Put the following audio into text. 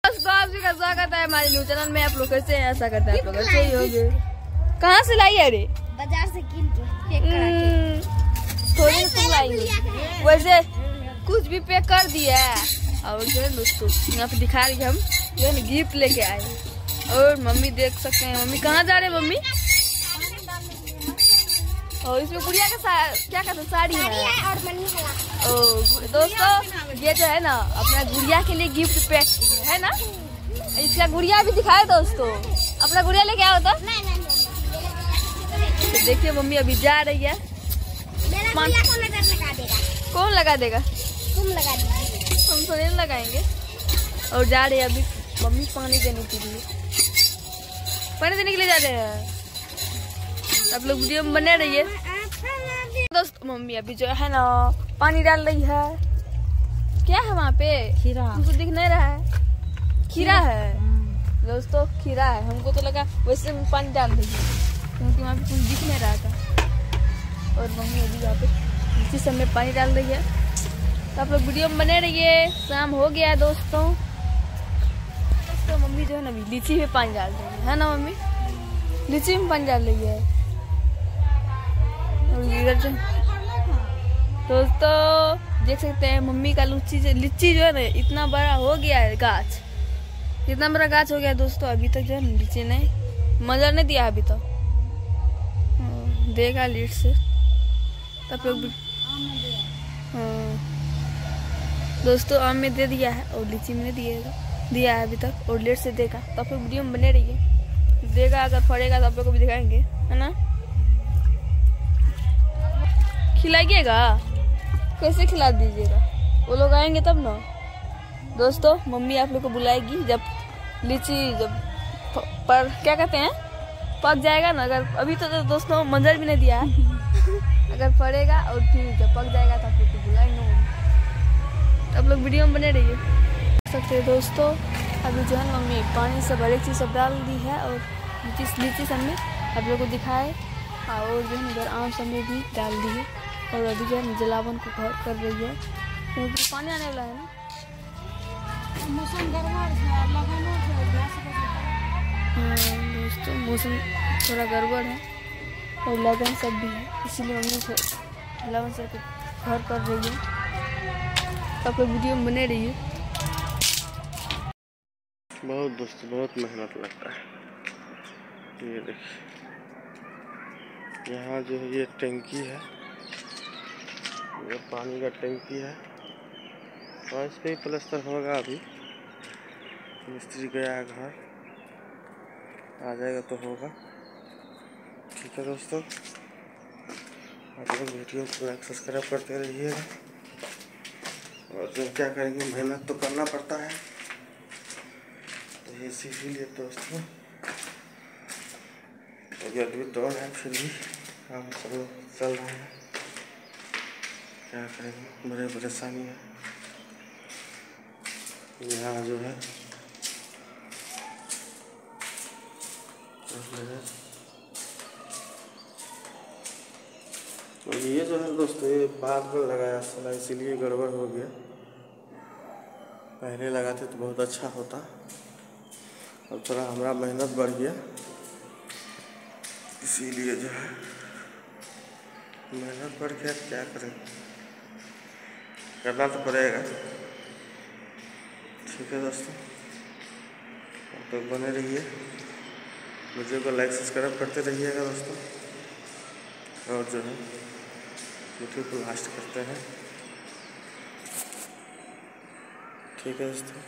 दोस्तों आप जी का स्वागत है हमारे न्यू चैनल में। आप लोग कैसे हैं? ऐसा करते हैं आप लोग अच्छे ही होंगे। कहाँ से लाई है रे? बाजार से कीन के थोड़ी तुम लाई वैसे कुछ भी पैक कर दिया है। और जो है दोस्तों यहाँ पे दिखा रही हम जो है गिफ्ट लेके आए। और मम्मी देख सकते हैं। मम्मी कहाँ जा रहे हैं मम्मी? और इसमें गुड़िया का क्या कहते हैं साड़ी है और दोस्तों ये जो है ना अपना गुड़िया के लिए गिफ्ट पैक है ना। इसका गुड़िया भी दिखाए दोस्तों। अपना गुड़िया लेके आओ तो देखिए मम्मी अभी जा रही है। कौन लगा देगा? तुम लगा दीजिए। हम तो नहीं लगाएंगे। और जा रहे हैं अभी मम्मी पानी देने के लिए। पानी देने के लिए जा रहे हैं। आप लोग वीडियो में बने रहिए दोस्त। मम्मी अभी जो है ना पानी डाल रही है। क्या है वहाँ पे? खीरा। हमको दिख नहीं रहा है। खीरा है दोस्तों, खीरा है। हमको तो लगा वैसे में पानी डाल रही है क्योंकि वहाँ पे कुछ दिख नहीं रहा था। और मम्मी अभी यहाँ पे इसी समय पानी डाल रही है। तो आप लोग वीडियो में बने रहिए। शाम हो गया है दोस्तों। मम्मी जो है ना अभी लीची में पानी डाल रही है ना मम्मी? लीची में पानी डाल रही है। दोस्तों देख सकते हैं मम्मी का लीची जो है ना इतना बड़ा हो गया है गाछ। इतना बड़ा गाछ हो गया है दोस्तों। अभी तक जो है लीची नहीं मजा नहीं दिया अभी तक। देगा लेट से तब लोग दोस्तों आम में दे दिया है और लीची में दिया है अभी तक। और लेट से देगा तो आप लोग वीडियो में बने रहिए। देगा अगर फड़ेगा तो आप लोग को भी दिखाएंगे है ना। खिलाइएगा? कैसे खिला दीजिएगा? वो लोग आएंगे तब ना दोस्तों। मम्मी आप लोग को बुलाएगी जब लीची पर क्या कहते हैं पक जाएगा ना। अगर अभी तो दोस्तों मंजर भी नहीं दिया है। अगर फड़ेगा और फिर जब पक जाएगा तो आप लोग को बुलाएंगे। आप लोग वीडियो में बने रहिए। देख सकते हैं दोस्तों अभी जो है मम्मी पानी सब हर एक चीज़ सब डाल दी है। और लीची सब में आप लोग को दिखाए। और जो है इधर आम सब में भी डाल दी है। और अभी जो है जलावन को घर कर रही है क्योंकि पानी आने वाला है ना। मौसम गड़बड़ है। दोस्तों मौसम थोड़ा गड़बड़ है और लगन सब भी है इसीलिए मम्मी लगन सब घर कर रही है। तो आप वीडियो में बने रहिए। बहुत दोस्तों बहुत मेहनत लगता है। ये देखिए यहाँ जो है ये टंकी है। ये पानी का टंकी है और इस पर ही प्लास्टर होगा। अभी मिस्त्री गया है घर, आ जाएगा तो होगा। ठीक है दोस्तों आप लोग वीडियो को लाइक सब्सक्राइब करते रहिएगा। और जो क्या करेंगे मेहनत तो करना पड़ता है तो इसीलिए दोस्तों अभी दौड़ है फिर भी काम सब चल रहा है। क्या करेंगे बड़े परेशानी है। यहाँ जो है तो ये जो है दोस्तों ये बाद में लगाया साला इसीलिए गड़बड़ हो गया। पहले लगाते तो बहुत अच्छा होता। अब थोड़ा हमारा मेहनत बढ़ गया इसीलिए जो है मेहनत बढ़ गया। क्या करें करना तो पड़ेगा। ठीक है दोस्तों आप लोग बने रहिए। वीडियो को लाइक सब्सक्राइब करते रहिएगा दोस्तों। और जो है वीडियो को लास्ट करते हैं। ठीक है दोस्तों।